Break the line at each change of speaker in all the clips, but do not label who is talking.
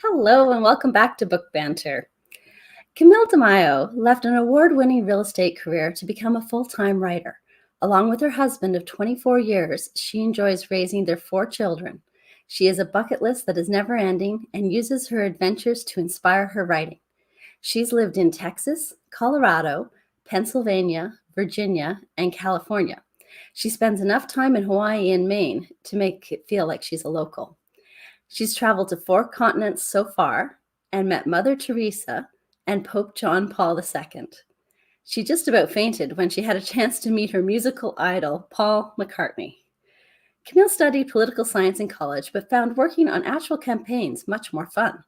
Hello and welcome back to Book Banter. Camille Di Maio left an award-winning real estate career to become a full-time writer. Along with her husband of 24 years, she enjoys raising their 4 children. She has a bucket list that is never-ending and uses her adventures to inspire her writing. She's lived in Texas, Colorado, Pennsylvania, Virginia, and California. She spends enough time in Hawaii and Maine to make it feel like she's a local. She's traveled to 4 continents so far and met Mother Teresa and Pope John Paul II. She just about fainted when she had a chance to meet her musical idol, Paul McCartney. Camille studied political science in college, but found working on actual campaigns much more fun.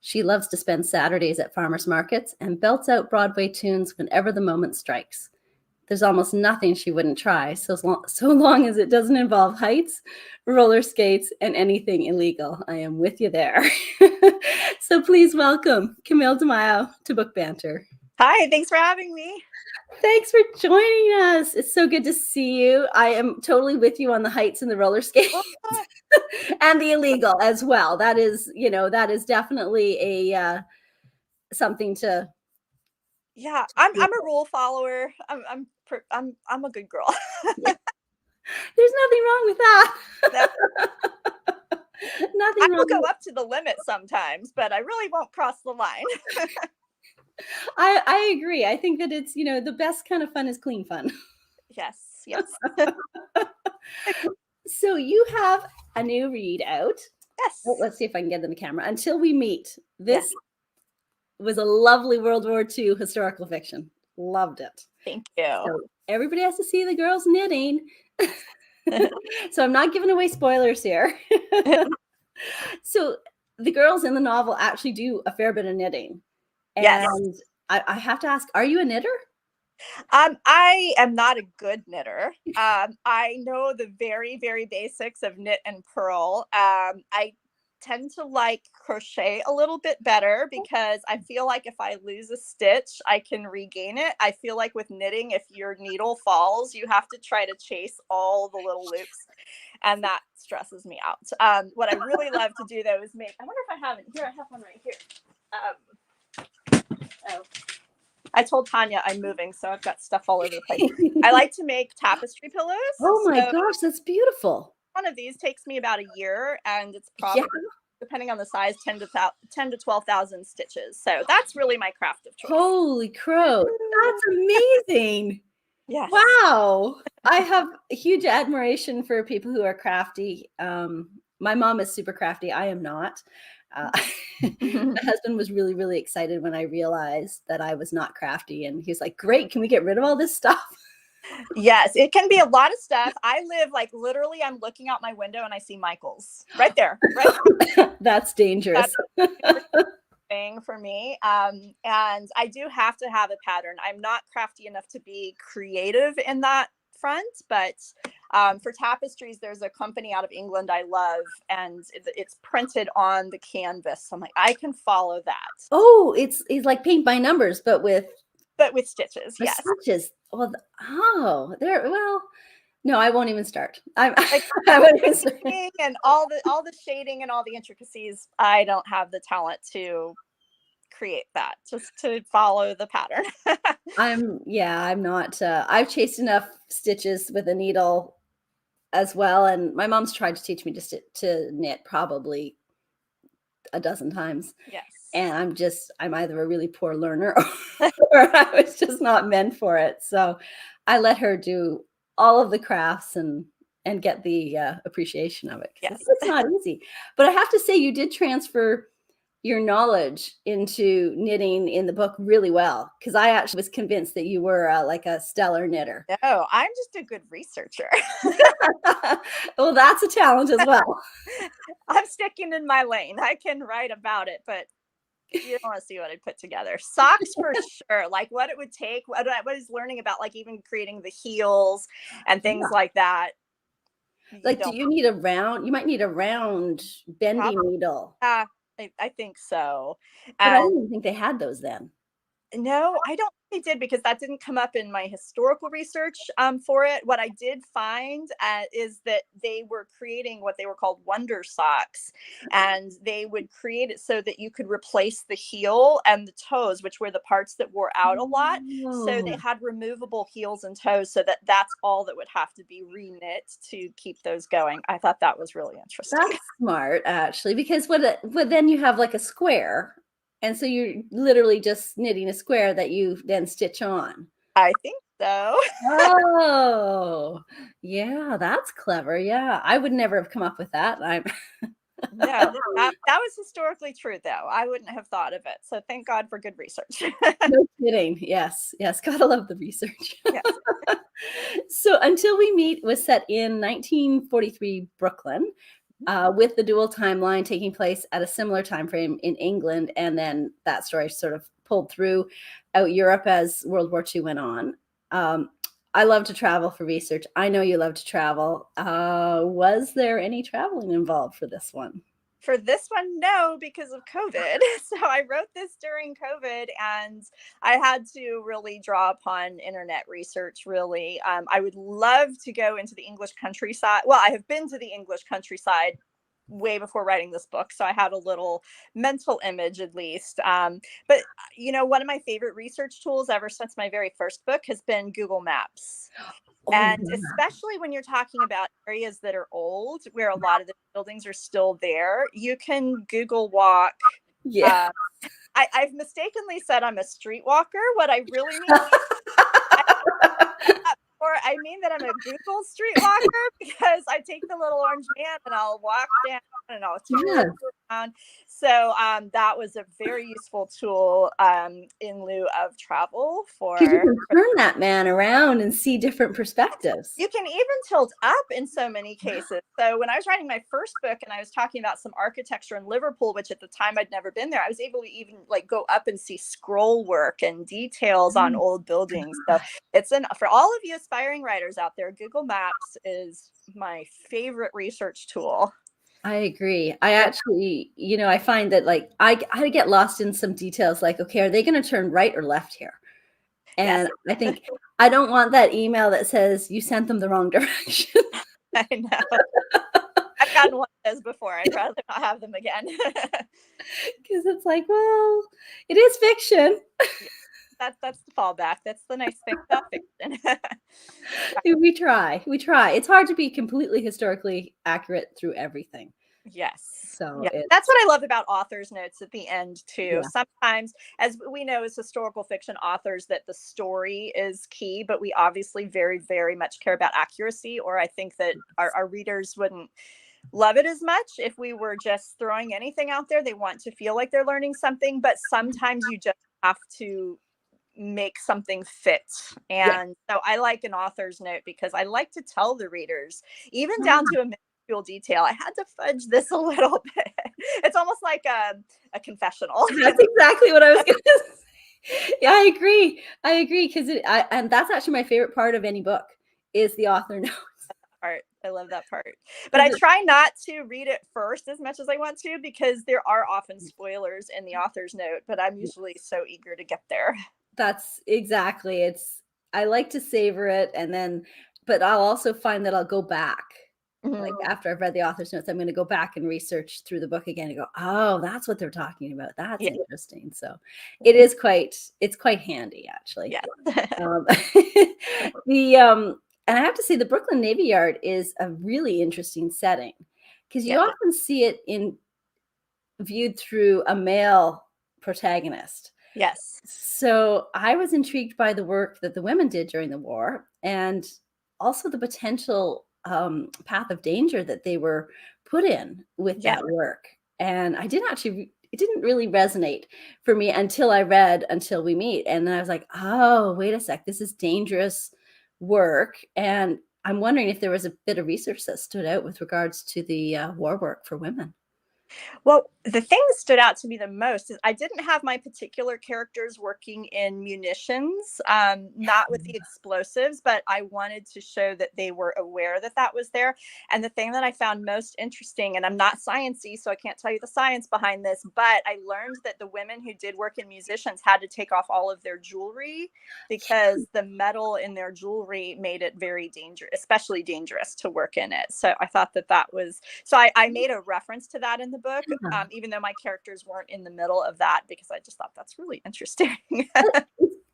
She loves to spend Saturdays at farmers markets and belts out Broadway tunes whenever the moment strikes. There's almost nothing she wouldn't try, so long as it doesn't involve heights, roller skates, and anything illegal. I am with you there. So please welcome Camille Di Maio to Book Banter.
Hi, thanks for having me.
Thanks for joining us. It's so good to see you. I am totally with you on the heights and the roller skates and the illegal as well. That is definitely a something to.
Yeah, I'm a rule follower. I'm a good girl.
Yeah. There's nothing wrong with that. Nothing
I
wrong
will go
with
up to the limit sometimes, but I really won't cross the line.
I agree. I think that it's, the best kind of fun is clean fun.
Yes.
So you have a new read out.
Yes.
Oh, let's see if I can get in the camera. Until We Meet. This was a lovely World War II historical fiction. Loved it.
Thank you.
So everybody has to see the girls knitting. So I'm not giving away spoilers here. So the girls in the novel actually do a fair bit of knitting. And
yes.
I have to ask, are you a knitter?
I am not a good knitter. I know the very, very basics of knit and purl. I tend to like crochet a little bit better because I feel like if I lose a stitch, I can regain it. I feel like with knitting, if your needle falls, you have to try to chase all the little loops, and that stresses me out. What I really love to do though is make, I wonder if I have it here. I have one right here. I told Tanya I'm moving, so I've got stuff all over the place. I like to make tapestry pillows.
Oh my gosh, that's beautiful.
One of these takes me about a year, and it's probably, depending on the size, 10 to 12,000 stitches. So that's really my craft of choice.
Holy crow, that's amazing.
Yes.
Wow. I have a huge admiration for people who are crafty. My mom is super crafty. I am not. My husband was really, really excited when I realized that I was not crafty. And he's like, great, can we get rid of all this stuff?
Yes, it can be a lot of stuff. I live like literally, I'm looking out my window and I see Michael's right there. Right.
That's dangerous.
That's thing for me. And I do have to have a pattern. I'm not crafty enough to be creative in that front, but for tapestries, there's a company out of England I love, and it's printed on the canvas. So I'm like, I can follow that.
Oh, it's like paint by numbers, but with
stitches. Yes.
Stitches. Well, no, I won't even start. I won't even start.
And all the shading and all the intricacies, I don't have the talent to create that, just to follow the pattern.
I'm not. I've chased enough stitches with a needle as well, and my mom's tried to teach me to knit probably a dozen times.
Yes.
And I'm either a really poor learner or I was just not meant for it. So I let her do all of the crafts and get the appreciation of it.
Yes.
It's not easy. But I have to say, you did transfer your knowledge into knitting in the book really well, because I actually was convinced that you were like a stellar knitter.
No, I'm just a good researcher.
Well, that's a talent as well.
I'm sticking in my lane. I can write about it, but you don't want to see what I put together. Socks for sure. Like what it would take, what I was learning about, like even creating the heels and things like that.
Like, do you need you might need a round bending needle.
I think so.
But I didn't even think they had those then.
No, I don't think they did because that didn't come up in my historical research for it. What I did find is that they were creating what they were called wonder socks, and they would create it so that you could replace the heel and the toes, which were the parts that wore out a lot. So they
Oh,
had removable heels and toes, so that that's all that would have to be reknit to keep those going. I thought that was really interesting.
that's smart actually, because what then you have like a square, and so you're literally just knitting a square that you then stitch on.
I think so.
Oh, yeah, that's clever. Yeah, I would never have come up with that. I'm
No, that was historically true, though. I wouldn't have thought of it. So thank God for good research.
no kidding. Yes, yes, gotta love the research.
Yes.
So Until We Meet was set in 1943 Brooklyn, with the dual timeline taking place at a similar time frame in England, and then that story sort of pulled through out Europe as World War II went on. Um, I love to travel for research. I know you love to travel. Was there any traveling involved for this one?
For this one, no, because of COVID. So I wrote this during COVID, and I had to really draw upon internet research, really. I would love to go into the English countryside. Well, I have been to the English countryside way before writing this book, so I had a little mental image at least. But one of my favorite research tools ever since my very first book has been Google Maps.
Oh,
And especially when you're talking about areas that are old, where a lot of the buildings are still there, you can Google walk.
yeah.
Uh, I've mistakenly said I'm a streetwalker. What I really mean, I, or I mean that I'm a Google streetwalker because I take the little orange man and I'll walk down and I'll turn
Yes.
around. So that was a very useful tool in lieu of travel
Because you
for.
can turn that man around and see different perspectives.
You can even tilt up in so many cases. So when I was writing my first book and I was talking about some architecture in Liverpool, which at the time I'd never been there, I was able to even like go up and see scroll work and details on
Mm.
old buildings. So it's for all of you aspiring writers out there, Google Maps is my favorite research tool.
I agree. I actually, I find that like I get lost in some details like, okay, are they going to turn right or left here?
Yes,
And I think I don't want that email that says you sent them the wrong direction.
I know. I've gotten one of those before. I'd rather not have them again.
Because it's like, well, it is fiction.
That's the fallback. That's the nice thing about fiction.
We try. We try. It's hard to be completely historically accurate through everything.
Yes.
So
Yeah.
it's,
That's what I love about author's notes at the end too.
yeah.
Sometimes, as we know as historical fiction authors, that the story is key, but we obviously very, very much care about accuracy, or I think that our readers wouldn't love it as much if we were just throwing anything out there. They want to feel like they're learning something, but sometimes you just have to make something fit.
Yeah.
And so I like an author's note because I like to tell the readers, even down to a minuscule detail, I had to fudge this a little bit. It's almost like a confessional.
That's exactly what I was going to say. Yeah, I agree. I agree because and that's actually my favorite part of any book is the author note.
Part. I love that part. But I try not to read it first as much as I want to because there are often spoilers in the author's note, but I'm usually so eager to get there.
That's exactly. I like to savor it and then, but I'll also find that I'll go back. Like
Mhm.
after I've read the author's notes, I'm going to go back and research through the book again and go, oh, that's what they're talking about. That's
Yeah.
interesting. So it's quite handy actually.
Yeah.
Um, and I have to say the Brooklyn Navy Yard is a really interesting setting because you
Yeah.
often see it viewed through a male protagonist.
Yes.
So I was intrigued by the work that the women did during the war and also the potential path of danger that they were put in with
Yeah.
that work. And it didn't really resonate for me until I read Until We Meet. And then I was like, oh, wait a sec, this is dangerous work. And I'm wondering if there was a bit of research that stood out with regards to the war work for women.
Well, the thing that stood out to me the most is I didn't have my particular characters working in munitions, not with the explosives, but I wanted to show that they were aware that that was there. And the thing that I found most interesting, and I'm not sciencey, so I can't tell you the science behind this, but I learned that the women who did work in munitions had to take off all of their jewelry because the metal in their jewelry made it very dangerous, especially dangerous to work in it. So I thought that that was so I made a reference to that in the book,
Yeah.
even though my characters weren't in the middle of that, because I just thought that's really interesting.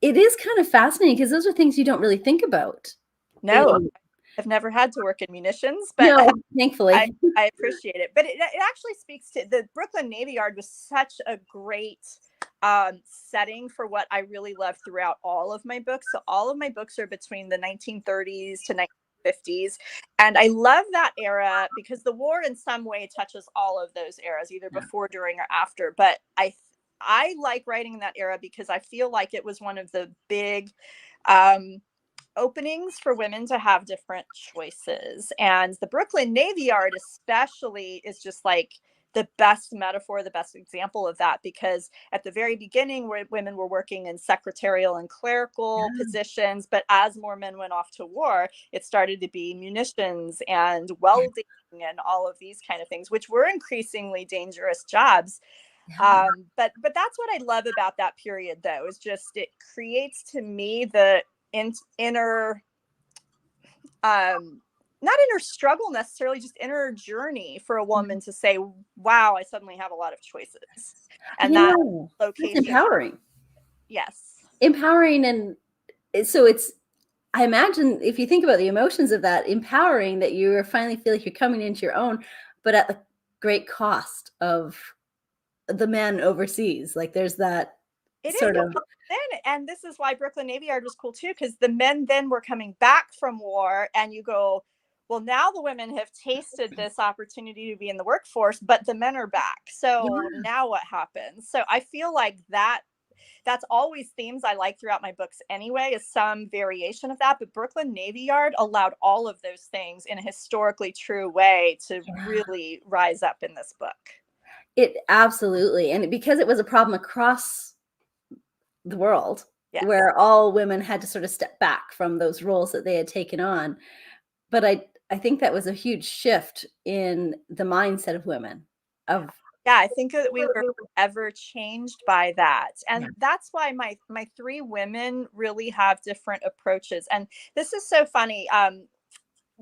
It is kind of fascinating because those are things you don't really think about.
No, I've never had to work in munitions, but
No, thankfully.
I appreciate it. But it actually speaks to the Brooklyn Navy Yard was such a great setting for what I really love throughout all of my books. So all of my books are between the 1930s to 1950s. And I love that era because the war in some way touches all of those eras, either before, during, or after. But I like writing in that era because I feel like it was one of the big um, openings for women to have different choices. And the Brooklyn Navy Yard, especially, is just like the best metaphor, the best example of that, because at the very beginning, where women were working in secretarial and clerical positions, but as more men went off to war, it started to be munitions and welding and all of these kind of things, which were increasingly dangerous jobs. But that's what I love about that period, though, is just it creates to me the inner not inner struggle necessarily, just inner journey for a woman to say, wow, I suddenly have a lot of choices. And that location,
it's empowering.
Yes.
Empowering. And so I imagine if you think about the emotions of that, empowering, that you finally feel like you're coming into your own, but at the great cost of the men overseas. Like there's that
It
sort
is.
of,
Then, and this is why Brooklyn Navy Yard was cool too, because the men then were coming back from war, and you go, well, now the women have tasted this opportunity to be in the workforce, but the men are back. So now what happens? So I feel like that's always themes I like throughout my books anyway, is some variation of that. But Brooklyn Navy Yard allowed all of those things in a historically true way to really rise up in this book.
It absolutely. And because it was a problem across the world,
Yes.
where all women had to sort of step back from those roles that they had taken on. But I think that was a huge shift in the mindset of women.
Yeah, I think that we were forever changed by that. And that's why my three women really have different approaches. And this is so funny.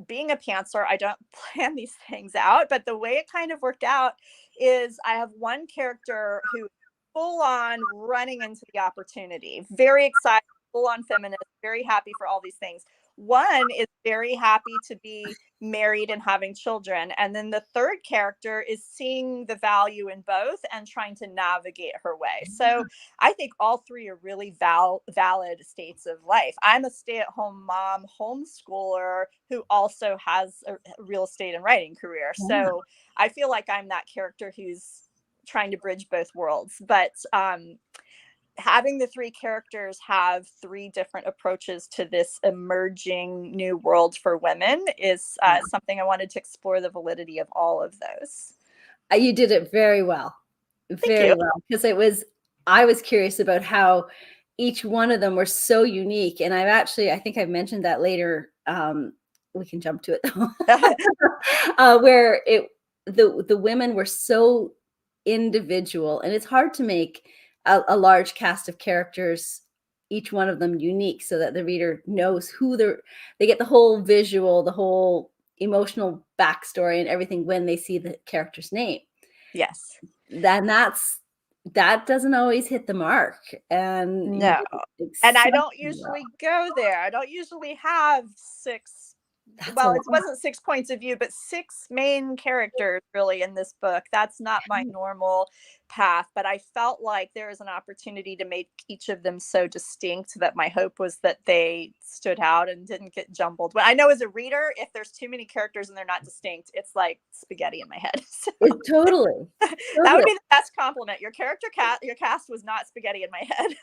Being a pantser, I don't plan these things out, but the way it kind of worked out is I have one character who full on running into the opportunity, very excited, full on feminist, very happy for all these things. One is very happy to be married and having children. And then the third character is seeing the value in both and trying to navigate her way. So I think all three are really valid states of life. I'm a stay-at-home mom, homeschooler who also has a real estate and writing career. So I feel like I'm that character who's trying to bridge both worlds. But having the three characters have three different approaches to this emerging new world for women is something I wanted to explore the validity of all of those.
You did it very well. Very well. Because I was curious about how each one of them were so unique. And I think I've mentioned that later. We can jump to it where the women were so individual, and it's hard to make a large cast of characters, each one of them unique, so that the reader knows who they get the whole visual, the whole emotional backstory and everything when they see the character's name.
Yes.
That doesn't always hit the mark. And
no. And I don't usually go there. I don't usually have six. Well, it wasn't 6 points of view, but 6 main characters really in this book. That's not my normal path, but I felt like there was an opportunity to make each of them so distinct that my hope was that they stood out and didn't get jumbled. But I know as a reader, if there's too many characters and they're not distinct, it's like spaghetti in my head. So
totally.
That would be the best compliment. Your cast was not spaghetti in my head.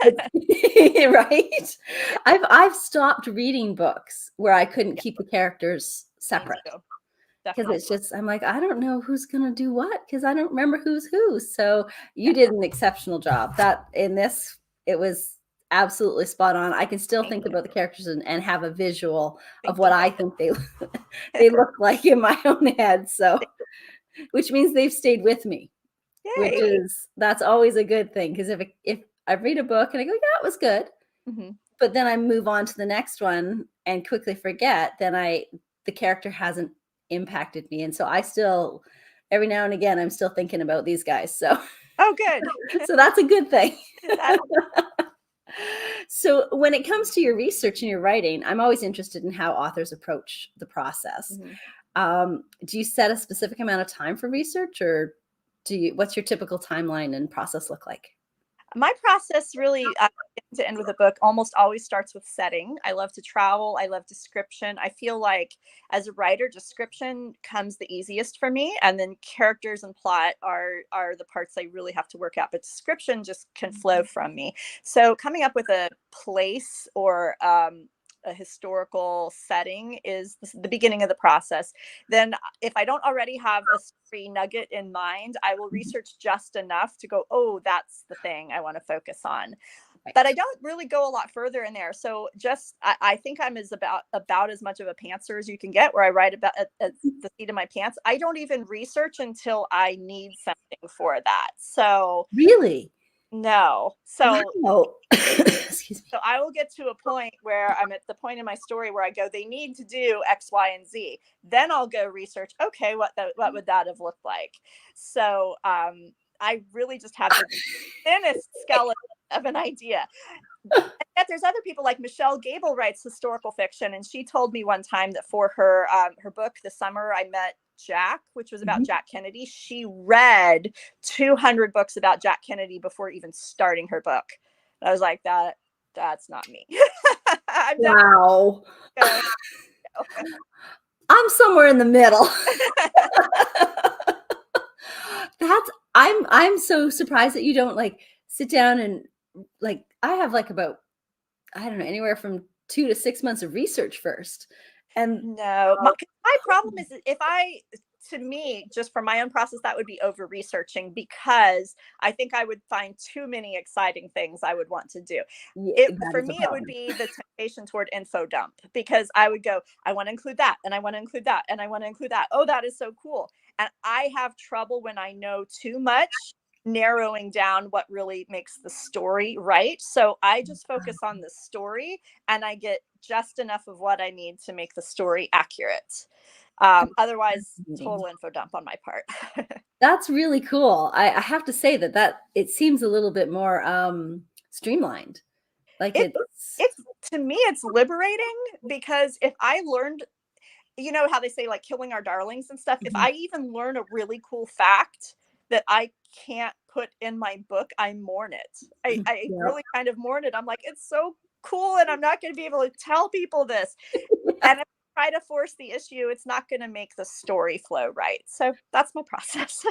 Right? I've stopped reading books where I couldn't keep the characters separate. because
definitely.
it's just, I'm like, I don't know who's gonna do what because I don't remember who's who. So you did an exceptional job. That in this, it was absolutely spot on. I can still
Thank
think
you.
about the characters and have a visual of
Thank
what
you.
I think they look like in my own head. So, which means they've stayed with me, which
Yay.
is that's always a good thing because if I read a book and I go, yeah, it was good,
Hmm.
but then I move on to the next one and quickly forget, then the character hasn't impacted me. And so I still every now and again I'm still thinking about these guys. So
Oh, good.
so that's a good thing.
That,
So when it comes to your research and your writing, I'm always interested in how authors approach the process.
mhm.
Do you set a specific amount of time for research, or what's your typical timeline and process look like?
My process really, to end with a book, almost always starts with setting. I love to travel. I love description. I feel like as a writer, description comes the easiest for me, and then characters and plot are the parts I really have to work out. But description just can flow from me. So coming up with a place or a historical setting is the beginning of the process. Then if I don't already have a story nugget in mind, I will research just enough to go, oh, that's the thing I want to focus on.
Right.
But I don't really go a lot further in there. So just I think I'm as about as much of a pantser as you can get, where I write about at the seat of my pants. I don't even research until I need something for that. So
Really?
no.
Wow. Excuse me.
So I will get to a point where I'm at the point in my story where I go, they need to do X, Y, and Z. Then I'll go research. Okay, what would that have looked like? So I really just have the thinnest skeleton of an idea. And yet there's other people like Michelle Gable writes historical fiction, and she told me one time that for her book, The Summer I Met Jack, which was about Jack Kennedy, she read 200 books about Jack Kennedy before even starting her book. And I was like, that's not me. I'm
Wow.
definitely
I'm somewhere in the middle. I'm so surprised that you don't like sit down and like I have like about I don't know anywhere from 2 to 6 months of research first. And
no. My problem is if to me, just from my own process, that would be over researching, because I think I would find too many exciting things I would want to do.
that
For
is a
me, it would
problem.
be the temptation toward info dump, because I would go, I want to include that, and I want to include that, and I want to include that. Oh, that is so cool. And I have trouble when I know too much narrowing down what really makes the story right. So I just focus on the story, and I get just enough of what I need to make the story accurate. Otherwise, total info dump on my part.
That's really cool. I have to say that it seems a little bit more streamlined. Like
it
it's
it's to me it's liberating, because if I learned, you know how they say like killing our darlings and stuff, if I even learn a really cool fact that I can't put in my book, I mourn it. I
yeah.
really kind of mourn it. I'm like, it's so cool, and I'm not going to be able to tell people this. And if I try to force the issue, it's not going to make the story flow right. So that's my process.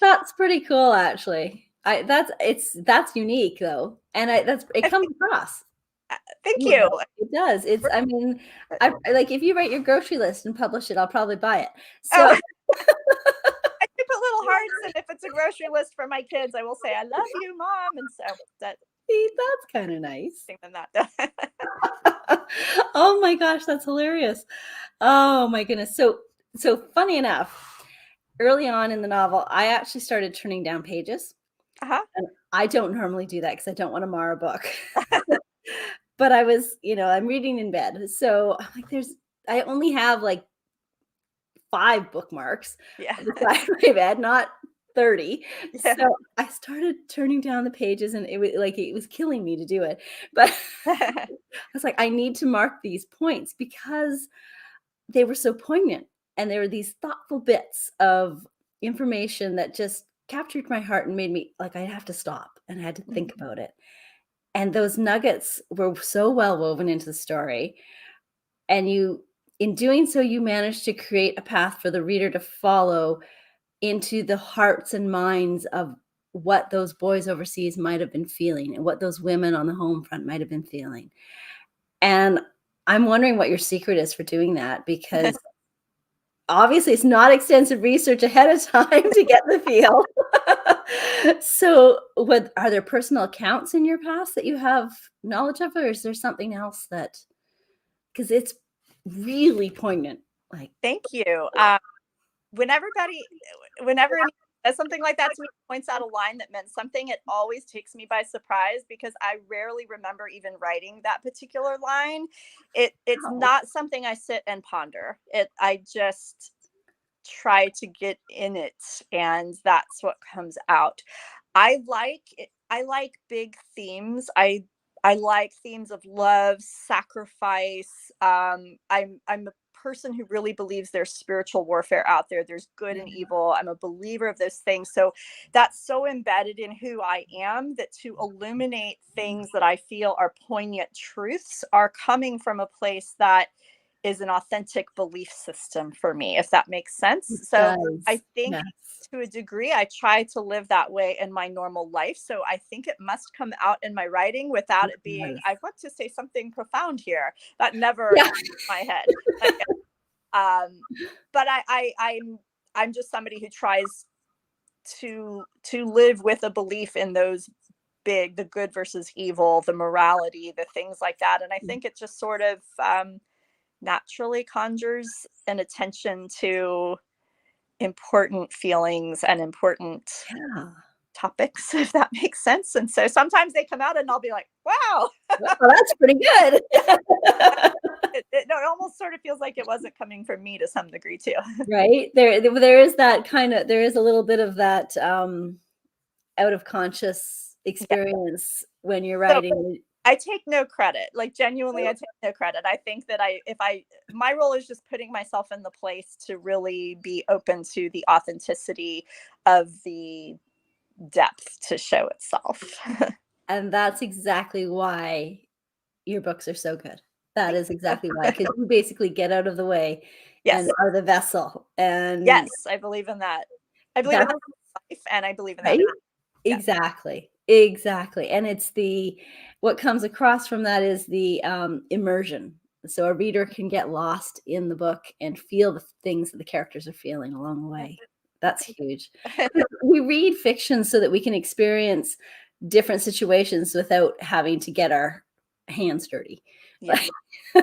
That's pretty cool, actually. That's unique though, and it comes across.
Thank
Yeah,
you.
it does. I mean, like if you write your grocery list and publish it, I'll probably buy it. So
Oh, I do put little hearts, and if it's a grocery list for my kids, I will say, "I love you, mom." And so that
see, that's kind of nice.
thing than that.
Oh my gosh, that's hilarious. Oh my goodness. So funny enough, early on in the novel, I actually started turning down pages.
Uh-huh.
And I don't normally do that because I don't want to mar a book. But I was, I'm reading in bed. So I'm like, I only have like 5 bookmarks
Yeah.
beside my bed, not 30.
Yeah.
So I started turning down the pages and it was killing me to do it. But I was like, I need to mark these points because they were so poignant. And there were these thoughtful bits of information that just captured my heart and made me like, I have to stop and I had to think about it. And those nuggets were so well woven into the story. And in doing so, you managed to create a path for the reader to follow into the hearts and minds of what those boys overseas might have been feeling and what those women on the home front might have been feeling. And I'm wondering what your secret is for doing that, because obviously it's not extensive research ahead of time to get the feel. So, what are there personal accounts in your past that you have knowledge of, or is there something else that, because it's really poignant, like,
Thank you. When everybody, whenever anyone says something like that to me, points out a line that meant something, it always takes me by surprise because I rarely remember even writing that particular line. It's
wow.
not something I sit and ponder. I just try to get in it, and that's what comes out. I like big themes. I like themes of love, sacrifice. I'm a person who really believes there's spiritual warfare out there. There's good and evil. I'm a believer of those things. So that's so embedded in who I am that to illuminate things that I feel are poignant truths are coming from a place that is an authentic belief system for me, if that makes sense.
It
So I
does.
think
Yes,
to a degree, I try to live that way in my normal life. So I think it must come out in my writing without
it
it being,
does.
I want to say something profound here. That never
Yeah.
enters my head. Like, but I'm just somebody who tries to live with a belief in those big, the good versus evil, the morality, the things like that. And I think it just sort of naturally conjures an attention to important feelings and important
Yeah.
topics, if that makes sense. And so sometimes they come out and I'll be like, wow,
Well, that's pretty good.
no, it almost sort of feels like it wasn't coming from me to some degree too.
Right? There is that there is a little bit of that, out of conscious
Yeah.
experience when you're
So
writing.
I take no credit, like genuinely, I take no credit. I think that my role is just putting myself in the place to really be open to the authenticity of the depth to show itself.
And that's exactly why your books are so good. That
Thank
is exactly why, because you basically get out of the way and
Yes.
are the vessel, and
Yes, I believe in that. I believe in
that's
that life, and I believe in that.
right?
Yeah.
Exactly, exactly, and it's what comes across from that is the, immersion. So a reader can get lost in the book and feel the things that the characters are feeling along the way. That's huge. We read fiction so that we can experience different situations without having to get our hands dirty,
Yeah.
like,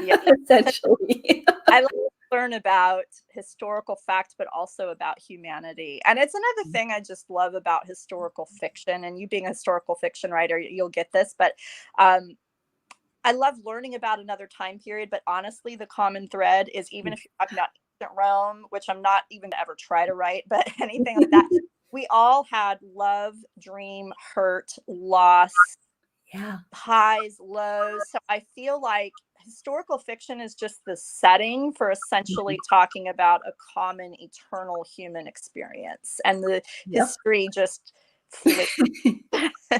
Yeah.
essentially.
I like to learn about historical fact, but also about humanity. And it's another thing I just love about historical fiction. And you being a historical fiction writer, you'll get this, but um, I love learning about another time period. But honestly, the common thread is even if you're talking about ancient Rome, which I'm not even to ever try to write, but anything like that, we all had love, dream, hurt, loss,
Yeah.
highs, lows. So I feel like historical fiction is just the setting for essentially talking about a common eternal human experience. And the
Yep.
history just flips.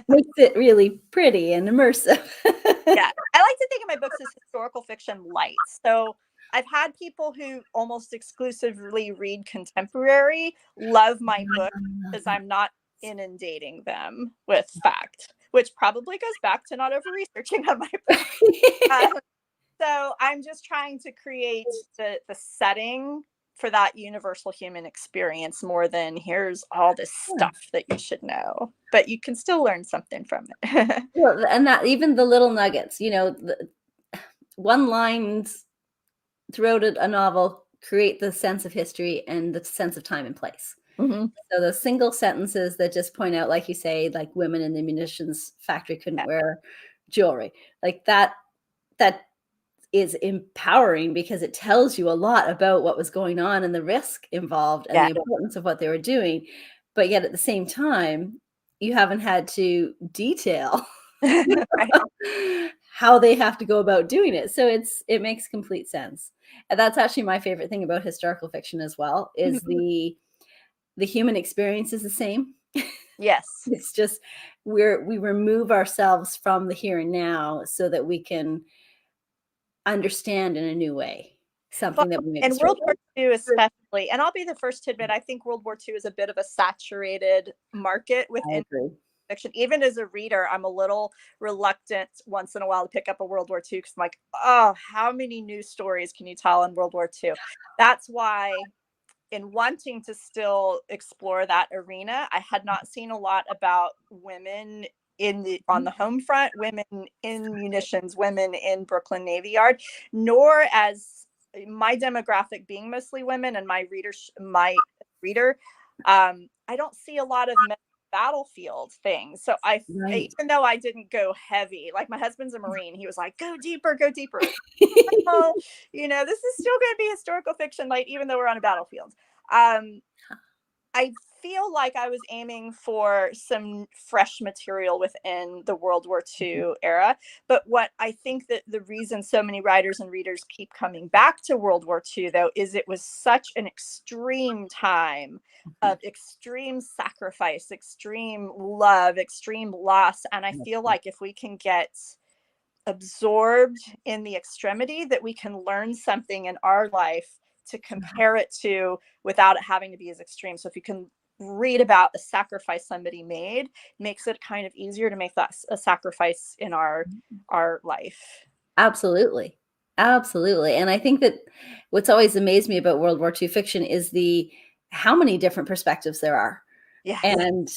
Makes it really pretty and immersive.
Yeah. I like to think of my books as historical fiction light. So I've had people who almost exclusively read contemporary love my book because I'm not inundating them with fact, which probably goes back to not over researching on my book. Um, so I'm just trying to create the setting for that universal human experience more than here's all this
Yeah.
stuff that you should know, but you can still learn something from it.
Well, and that even the little nuggets, one lines throughout a novel create the sense of history and the sense of time and place.
Mhm.
So those single sentences that just point out, like you say, like women in the munitions factory couldn't
Yeah.
wear jewelry, like that is empowering because it tells you a lot about what was going on and the risk involved and
Yeah.
the importance of what they were doing. But yet at the same time, you haven't had to detail
Right.
how they have to go about doing it. So it makes complete sense. And that's actually my favorite thing about historical fiction as well, is the human experience is the same.
Yes.
It's just we remove ourselves from the here and now so that we can understand in a new way
Well,
something that we maybe
and World
struggle
War
with.
II especially, and I'll be the first to admit, I think World War II is a bit of a saturated market
I
within
agree.
fiction. Even as a reader, I'm a little reluctant once in a while to pick up a World War II because I'm like, oh, how many new stories can you tell in World War II? That's why in wanting to still explore that arena, I had not seen a lot about women on the home front, women in munitions, women in Brooklyn Navy Yard, nor as my demographic being mostly women and my reader, I don't see a lot of men battlefield things. So
Right.
even though I didn't go heavy, like my husband's a Marine, he was like, go deeper, go deeper. Oh, this is still going to be historical fiction, like even though we're on a battlefield. I feel like I was aiming for some fresh material within the World War II era. But what I think that the reason so many writers and readers keep coming back to World War II, though, is it was such an extreme time of extreme sacrifice, extreme love, extreme loss. And I feel like if we can get absorbed in the extremity, that we can learn something in our life to compare it to without it having to be as extreme. So if you can read about a sacrifice somebody made, makes it kind of easier to make that a sacrifice in our life.
Absolutely. Absolutely. And I think that what's always amazed me about World War II fiction is how many different perspectives there are.
Yes.
And,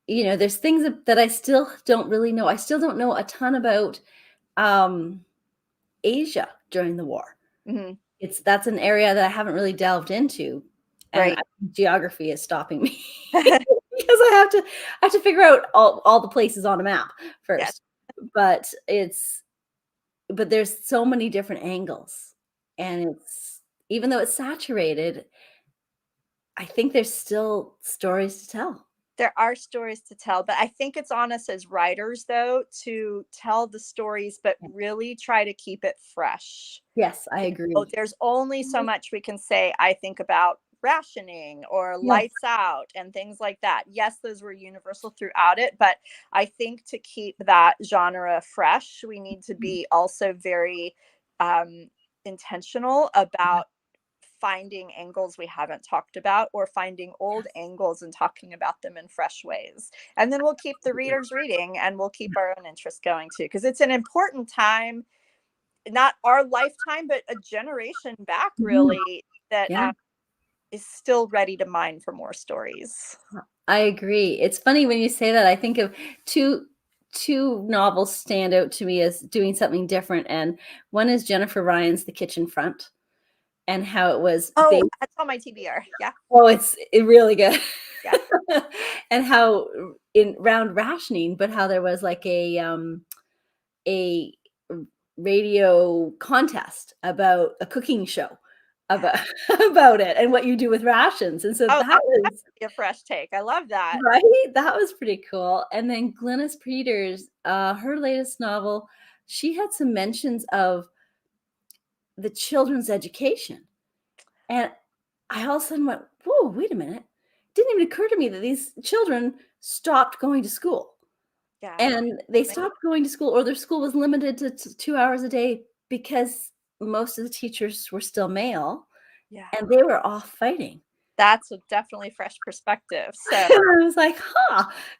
there's things that I still don't really know. I still don't know a ton about Asia during the war.
Mm-hmm.
That's an area that I haven't really delved into. And
Right.
Geography is stopping me because I have to figure out all the places on a map first. Yes. But there's so many different angles, and even though it's saturated, I think there's still stories to tell.
There are stories to tell, but I think it's on us as writers, though, to tell the stories, but really try to keep it fresh.
Yes, I agree.
There's only so much we can say, I think, about rationing or lights out and things like that. Yes, those were universal throughout it, but I think to keep that genre fresh, we need to be also very intentional about finding angles we haven't talked about, or finding old angles and talking about them in fresh ways. And then we'll keep the readers reading, and we'll keep our own interest going too, because it's an important time, not our lifetime, but a generation back, really, that is still ready to mine for more stories.
I agree. It's funny when you say that. I think of two novels stand out to me as doing something different, and one is Jennifer Ryan's The Kitchen Front, and how it was
that's on my TBR. Yeah.
Oh, it's really good. Yeah. And how around rationing, but how there was like a radio contest about a cooking show about it and what you do with rations. And so that was
a fresh take. I love that.
Right? That was pretty cool. And then Glynis Peters, her latest novel, she had some mentions of the children's education. And I all of a sudden went, whoa, wait a minute. It didn't even occur to me that these children stopped going to school. Yeah. And they stopped going to school, or their school was limited to 2 hours a day because most of the teachers were still male. Yeah. And they were off fighting.
That's a definitely fresh perspective. So
I was like,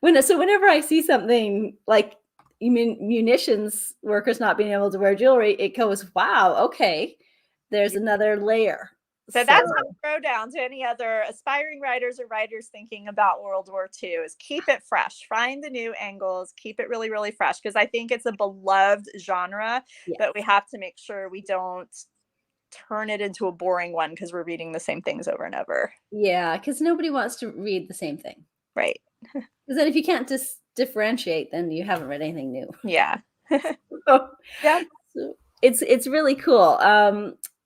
whenever I see something like munitions workers not being able to wear jewelry, it goes, wow, okay, there's another layer.
So that's my throwdown to any other aspiring writers or writers thinking about World War II, is keep it fresh, find the new angles, keep it really, really fresh, because I think it's a beloved genre, but we have to make sure we don't turn it into a boring one because we're reading the same things over and over.
Yeah, because nobody wants to read the same thing.
Right.
Because then if you can't differentiate, then you haven't read anything new.
Yeah.
Yeah. So it's really cool.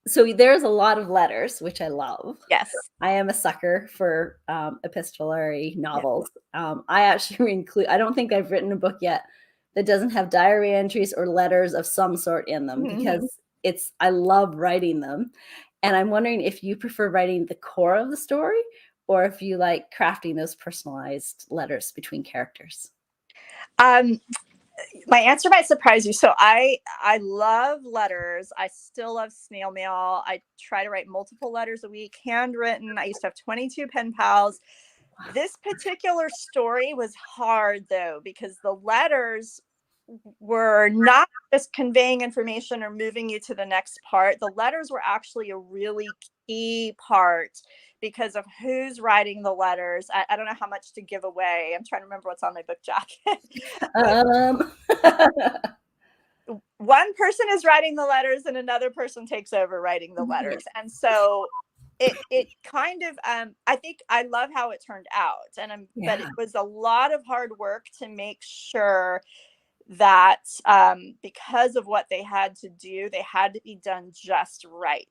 So there's a lot of letters, which I love.
Yes.
I am a sucker for epistolary novels. Yeah. I actually I don't think I've written a book yet that doesn't have diary entries or letters of some sort in them, because I love writing them. And I'm wondering if you prefer writing the core of the story, or if you like crafting those personalized letters between characters.
My answer might surprise you. So I love letters. I still love snail mail. I try to write multiple letters a week, handwritten. I used to have 22 pen pals. This particular story was hard, though, because the letters were not just conveying information or moving you to the next part. The letters were actually a really key part because of who's writing the letters. I don't know how much to give away. I'm trying to remember what's on my book jacket.
Um,
One person is writing the letters and another person takes over writing the letters. And so it kind of I think I love how it turned out. But it was a lot of hard work to make sure that because of what they had to do, they had to be done just right.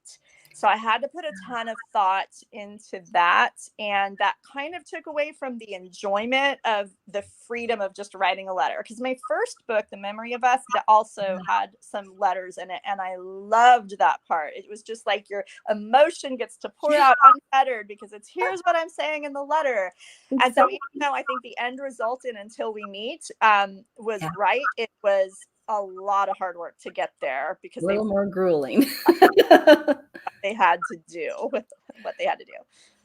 So I had to put a ton of thought into that. And that kind of took away from the enjoyment of the freedom of just writing a letter. Because my first book, The Memory of Us, that also had some letters in it. And I loved that part. It was just like your emotion gets to pour out unfettered because it's here's what I'm saying in the letter. And so even though I think the end result in Until We Meet was right, it was a lot of hard work to get there because
a little more grueling.
they had to do with what they had to do.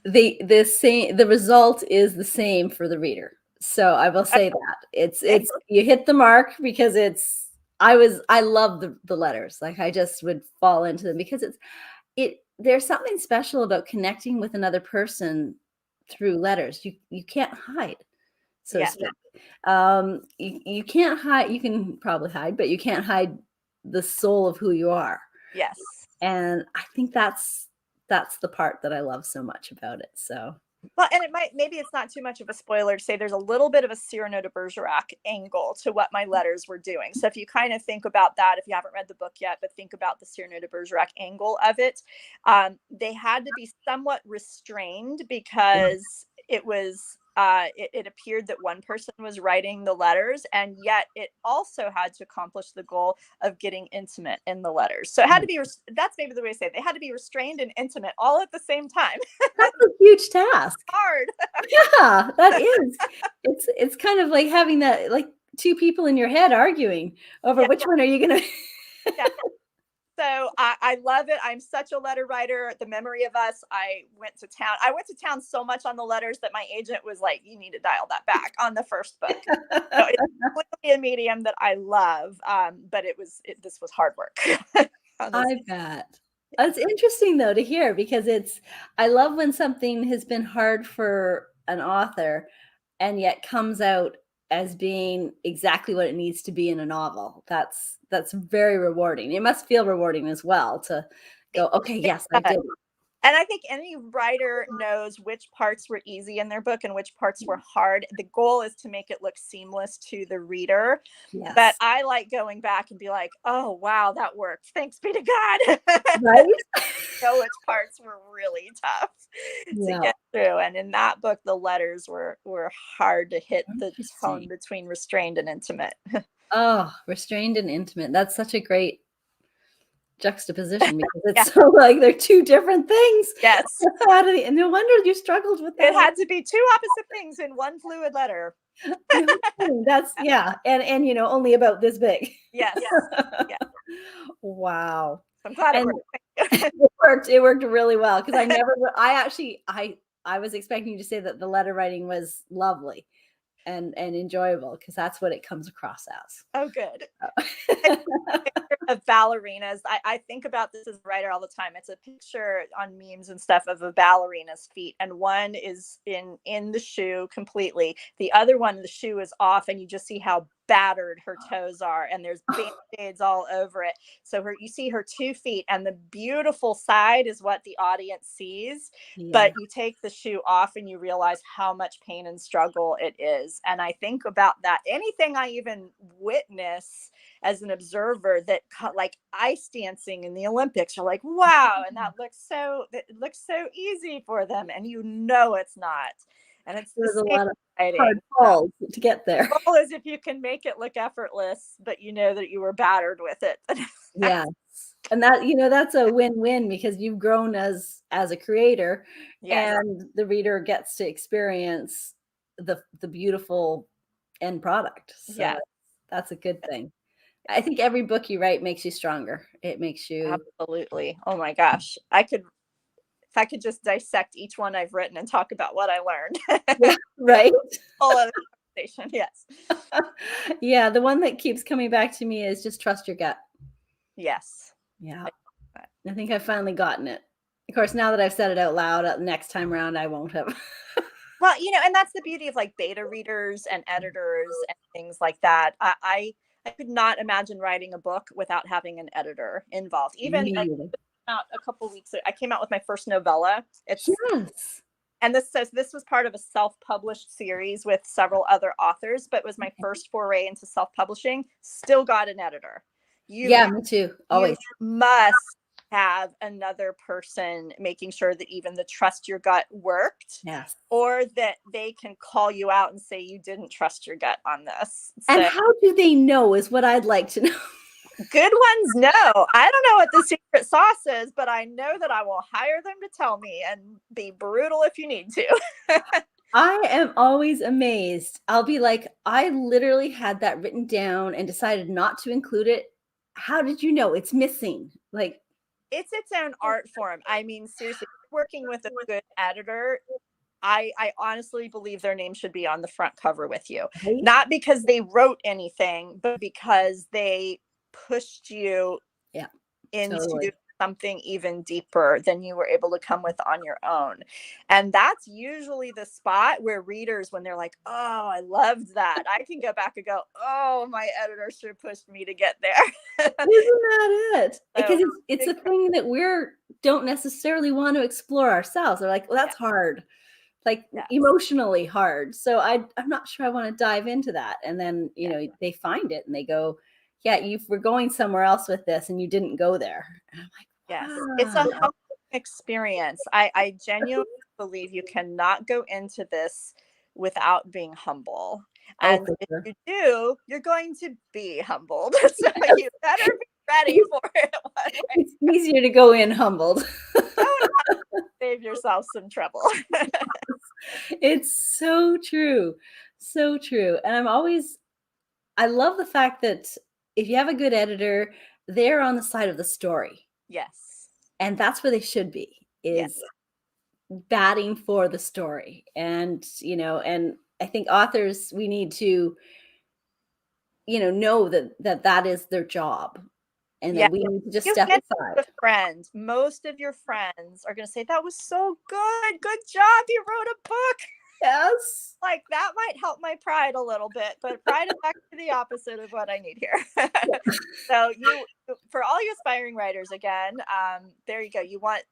The result is the same for the reader. So I will say that it's you hit the mark because I love the letters. Like I just would fall into them because there's something special about connecting with another person through letters. You can't hide. So to speak. You can't hide. You can probably hide, but you can't hide the soul of who you are.
Yes.
And I think that's the part that I love so much about it. So,
well, and maybe it's not too much of a spoiler to say there's a little bit of a Cyrano de Bergerac angle to what my letters were doing. So if you kind of think about that, if you haven't read the book yet, but think about the Cyrano de Bergerac angle of it, they had to be somewhat restrained because it was it appeared that one person was writing the letters, and yet it also had to accomplish the goal of getting intimate in the letters. So it had to be, that's maybe the way to say it. They had to be restrained and intimate all at the same time.
That's a huge task.
Hard.
Yeah, that is. It's kind of like having that, like two people in your head arguing over which one are you going to.
Yeah. So I love it. I'm such a letter writer. The Memory of Us, I went to town so much on the letters that my agent was like, you need to dial that back on the first book. So it's completely a medium that I love. But this was hard work.
I bet. It's interesting though to hear because I love when something has been hard for an author and yet comes out as being exactly what it needs to be in a novel. That's very rewarding. It must feel rewarding as well to go, okay, yes, I did.
And I think any writer knows which parts were easy in their book and which parts were hard. The goal is to make it look seamless to the reader. Yes. But I like going back and be like, oh, wow, that worked. Thanks be to God. Right? Know which parts were really tough to get through. And in that book, the letters were hard to hit the tone between restrained and intimate.
Oh, restrained and intimate. That's such a great juxtaposition because it's so like they're two different things.
Yes.
And no wonder you struggled with that.
It had to be two opposite things in one fluid letter.
That's and only about this big.
Yes. Yeah.
Wow.
I'm glad it
worked. It worked really well because I was expecting you to say that the letter writing was lovely and enjoyable because that's what it comes across as.
Oh, good. Of ballerinas. I think about this as a writer all the time. It's a picture on memes and stuff of a ballerina's feet, and one is in the shoe completely. The other one, the shoe is off, and you just see how battered her toes are, and there's band-aids all over it. So you see her 2 feet, and the beautiful side is what the audience sees. But you take the shoe off, and you realize how much pain and struggle it is. And I think about that. Anything I even witness as an observer that like ice dancing in the Olympics are like, wow. And that looks so easy for them. And it's not. And
there's a lot of hard falls to get there.
The goal is if you can make it look effortless, but you know that you were battered with it.
Yes. And that, that's a win-win because you've grown as a creator and the reader gets to experience the beautiful end product. So that's a good thing. I think every book you write makes you stronger. It makes you.
Absolutely. Oh my gosh. If I could just dissect each one I've written and talk about what I learned.
Right.
conversation. Yes.
Yeah, the one that keeps coming back to me is just trust your gut.
Yes.
Yeah, I think I've finally gotten it. Of course, now that I've said it out loud, next time around I won't have.
Well, and that's the beauty of like beta readers and editors and things like that. I could not imagine writing a book without having an editor involved. Even like
Really?
out a couple weeks ago, I came out with my first novella.
Yes.
And this was part of a self-published series with several other authors, but was my first foray into self-publishing. Still got an editor.
Yeah, me too. Always.
You must have another person making sure that even the trust your gut worked.
Yes.
Or that they can call you out and say you didn't trust your gut on this.
And how do they know is what I'd like to know.
Good ones know. I don't know what the secret sauce is, but I know that I will hire them to tell me and be brutal if you need to.
I am always amazed. I'll be like, I literally had that written down and decided not to include it. How did you know it's missing? Like,
it's its own art form. I mean, seriously, working with a good editor, I honestly believe their name should be on the front cover with you.
right?
Not because they wrote anything, but because they pushed you
Yeah,
into
totally.
something even deeper than you were able to come with on your own. And that's usually the spot where readers, when they're like, oh, I loved that, I can go back and go, oh, my editor should have pushed me to get there.
Isn't that it? Because
So,
it's a thing that don't necessarily want to explore ourselves. They're like, well, that's hard. Like emotionally hard. So I'm not sure I want to dive into that. And then, they find it and they go, yeah, you were going somewhere else with this and you didn't go there. And I'm like,
yes,
wow.
it's a humbling experience. I genuinely believe you cannot go into this without being humble. And if you do, you're going to be humbled. So you better be ready for it.
It's easier to go in humbled.
Save yourself some trouble.
It's so true. So true. And I love the fact that if you have a good editor, they're on the side of the story.
Yes.
And that's where they should be, is batting for the story. And, and I think authors, we need to, know that is their job. And then we need to just step aside.
Friends, most of your friends are going to say, that was so good. Good job. You wrote a book.
Yes.
Like that might help my pride a little bit, but pride is actually the opposite of what I need here. So for all you aspiring writers, again, there you go. You want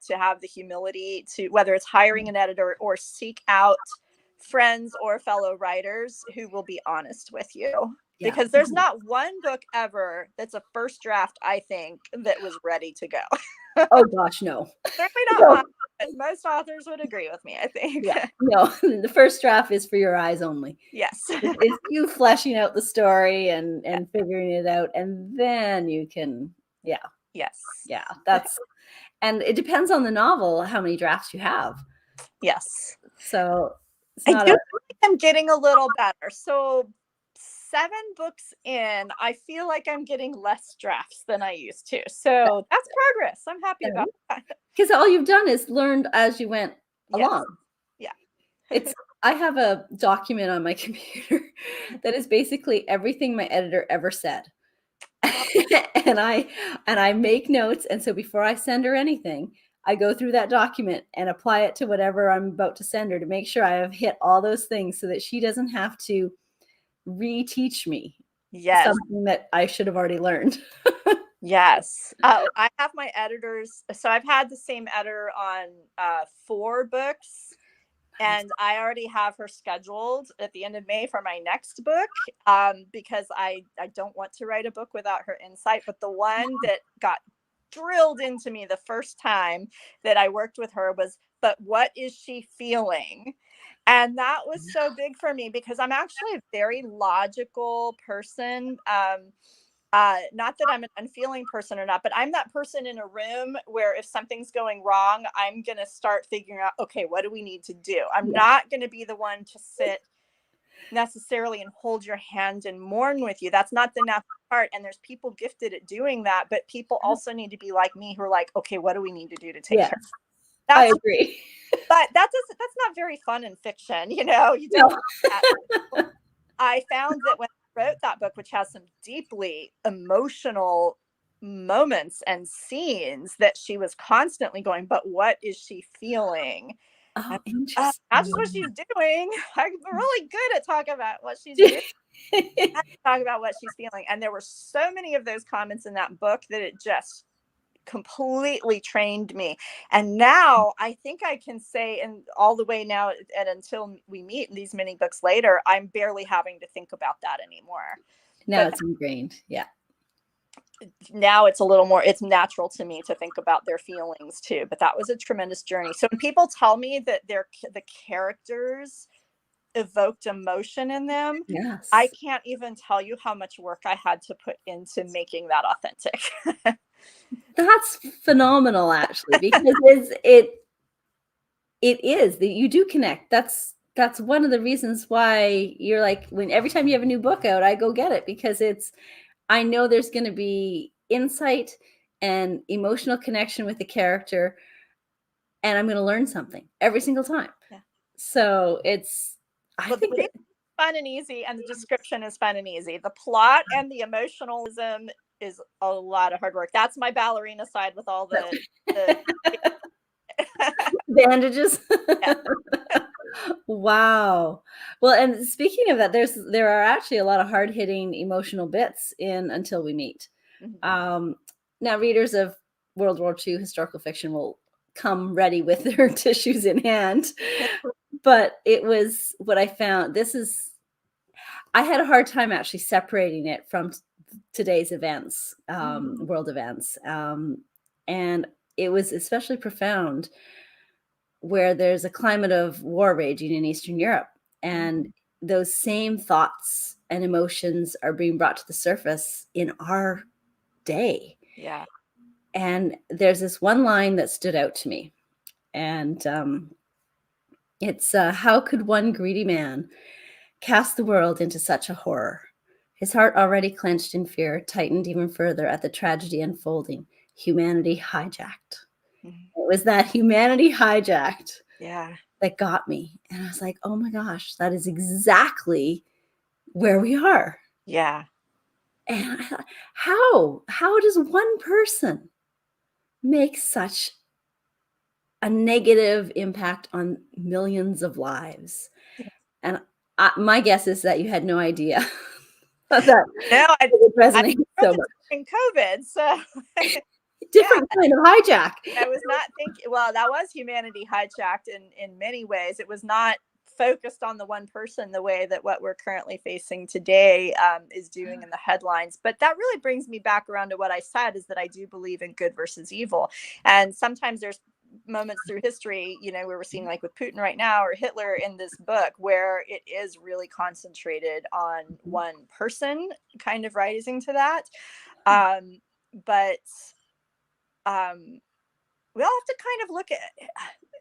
to have the humility to, whether it's hiring an editor or seek out friends or fellow writers who will be honest with you. Yeah. Because there's not one book ever that's a first draft, I think, that was ready to go.
Oh gosh, no.
Certainly not mine, but most authors would agree with me, I think.
Yeah. No, the first draft is for your eyes only.
Yes.
It's you fleshing out the story and figuring it out, and then you can,
Yes.
Yeah, and it depends on the novel how many drafts you have.
Yes.
So
I do think I'm getting a little better. So 7 books in, I feel like I'm getting less drafts than I used to. So that's progress. I'm happy about that.
Because all you've done is learned as you went along.
Yeah.
I have a document on my computer that is basically everything my editor ever said. and I make notes. And so before I send her anything, I go through that document and apply it to whatever I'm about to send her to make sure I have hit all those things so that she doesn't have to reteach me something that I should have already learned.
Yes. I have my editors. So I've had the same editor on 4 books. And I already have her scheduled at the end of May for my next book, because I don't want to write a book without her insight. But the one that got drilled into me the first time that I worked with her was, but what is she feeling? And that was so big for me because I'm actually a very logical person. Not that I'm an unfeeling person or not, but I'm that person in a room where if something's going wrong, I'm going to start figuring out, okay, what do we need to do? I'm not going to be the one to sit necessarily and hold your hand and mourn with you. That's not the natural part. And there's people gifted at doing that, but people also need to be like me who are like, okay, what do we need to do to take care of that?
I agree.
But that's not very fun in fiction, you know. You
No.
don't want that. I found that when I wrote that book, which has some deeply emotional moments and scenes, that she was constantly going, but what is she feeling?
Oh,
And, not just what she's
interesting.
doing. I'm really good at talking about what she's doing. I talk about what she's feeling. And there were so many of those comments in that book that it just completely trained me. And now I think I can say, and all the way now and until we meet these many books later, I'm barely having to think about that anymore.
Now
But
it's ingrained. Yeah.
now it's a little more, it's natural to me to think about their feelings too. But that was a tremendous journey. So when people tell me that the characters evoked emotion in them, I
Yes.
can't even tell you how much work I had to put into making that authentic.
That's phenomenal, actually, because it is that you do connect. That's one of the reasons why you're like, when every time you have a new book out, I go get it, because I know there's going to be insight and emotional connection with the character, and I'm going to learn something every single time.
Yeah.
So I
Well, the
think
reading is fun and easy, and the description is fun and easy. The plot and the emotionalism is a lot of hard work. That's my ballerina side with all the
bandages.
yeah.
Wow. Well, and speaking of that, there are actually a lot of hard-hitting emotional bits in Until We Meet.
Mhm.
Um, Now, readers of World War II historical fiction will come ready with their tissues in hand. But it was what I found. I had a hard time actually separating it from today's events, world events. And it was especially profound where there's a climate of war raging in Eastern Europe. And those same thoughts and emotions are being brought to the surface in our day.
Yeah.
And there's this one line that stood out to me. And it's how could one greedy man cast the world into such a horror? His heart, already clenched in fear, tightened even further at the tragedy unfolding. Humanity hijacked.
Mhm.
It was that humanity hijacked
Yeah.
that got me. And I was like, oh my gosh, that is exactly where we are.
Yeah.
And I thought, how does one person make such a negative impact on millions of lives? And my guess is that you had no idea that
No,
it would
I
resonate
wrote
so
it
much.
during COVID, so yeah.
Different kind of hijack.
I was not thinking, well, that was humanity hijacked in many ways. It was not focused on the one person the way that what we're currently facing today is doing in the headlines. But that really brings me back around to what I said, is that I do believe in good versus evil. And sometimes there's moments through history, you know, where we're seeing, like with Putin right now or Hitler in this book, where it is really concentrated on one person kind of rising to that. But we all have to kind of look at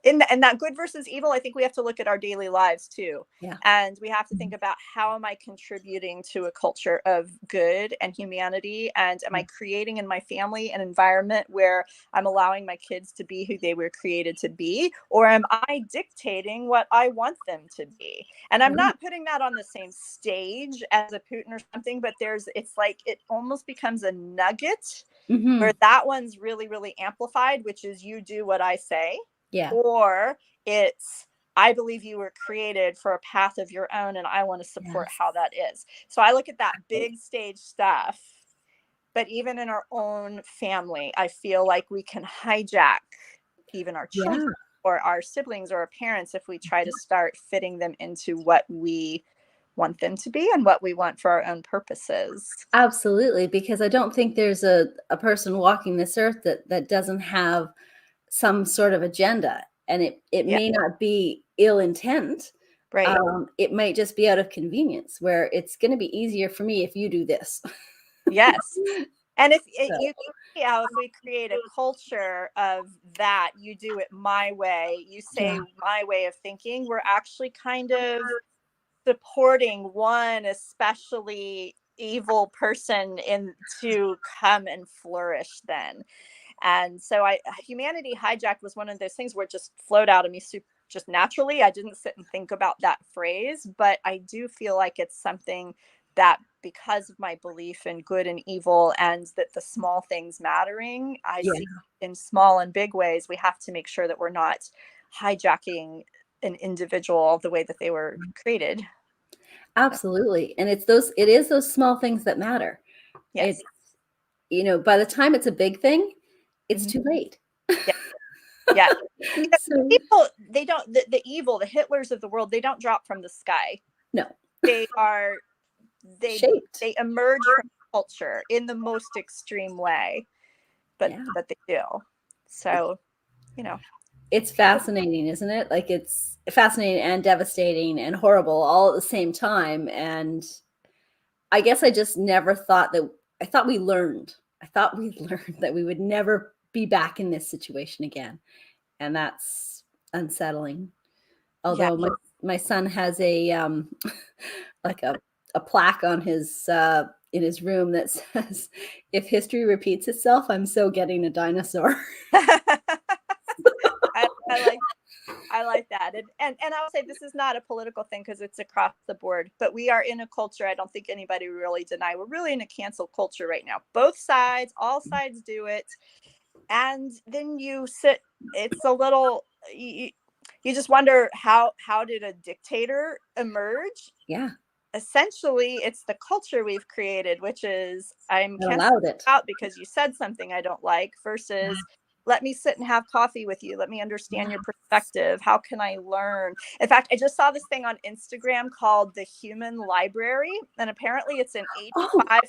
in that good versus evil. I think we have to look at our daily lives too,
Yeah.
and we have to think about, how am I contributing to a culture of good and humanity, and am I creating in my family an environment where I'm allowing my kids to be who they were created to be, or am I dictating what I want them to be? And I'm not putting that on the same stage as a Putin or something, but it's like it almost becomes a nugget
Mm-hmm.
where that one's really, really amplified, which is, you do what I say,
Yeah.
or it's, I believe you were created for a path of your own, and I want to support
Yes.
how that is. So I look at that big stage stuff, but even in our own family, I feel like we can hijack even our children
Yeah.
or our siblings or our parents if we try to start fitting them into what we want them to be and what we want for our own purposes.
Absolutely. Because I don't think there's a person walking this earth that doesn't have some sort of agenda. And it
Yeah,
may not be ill intent.
right.
It might just be out of convenience, where it's going to be easier for me if you do this.
Yes. And if it,
So,
you see how, if we create a culture of that, you do it my way, you say
yeah.
my way of thinking, we're actually kind of supporting one especially evil person in to come and flourish then. And so humanity hijacked was one of those things where it just flowed out of me just naturally. I didn't sit and think about that phrase, but I do feel like it's something that, because of my belief in good and evil and that the small things mattering, I
Yeah,
see in small and big ways, we have to make sure that we're not hijacking an individual the way that they were created.
absolutely. And it is those small things that matter.
Yes.
It's, by the time it's a big thing, it's
Mhm.
too late.
Yeah. Yeah.
So,
People, they don't, the evil, the Hitlers of the world, they don't drop from the sky.
no,
They are, they,
shaped.
they emerge from culture in the most extreme way, but
Yeah.
they do. So, you know,
It's fascinating, isn't it? Like, it's fascinating and devastating and horrible all at the same time. And I guess I just never thought that I thought we learned. I thought we learned that we would never be back in this situation again. And that's unsettling.
yeah.
Although my son has a like a plaque on his in his room that says, "If history repeats itself, I'm so getting a dinosaur."
I like, I like that. And I'll say this is not a political thing because it's across the board, but we are in a culture I don't think anybody really deny. We're really in a cancel culture right now. Both sides, all sides do it. And then you sit, it's a little, you just wonder how did a dictator emerge?
Yeah,
Essentially, it's the culture we've created, which is I'm
that
canceling
allowed it.
out because you said something I don't like, versus let me sit and have coffee with you. Let me understand your perspective. How can I learn? In fact, I just saw this thing on Instagram called the Human Library, and apparently it's in
Oh,
85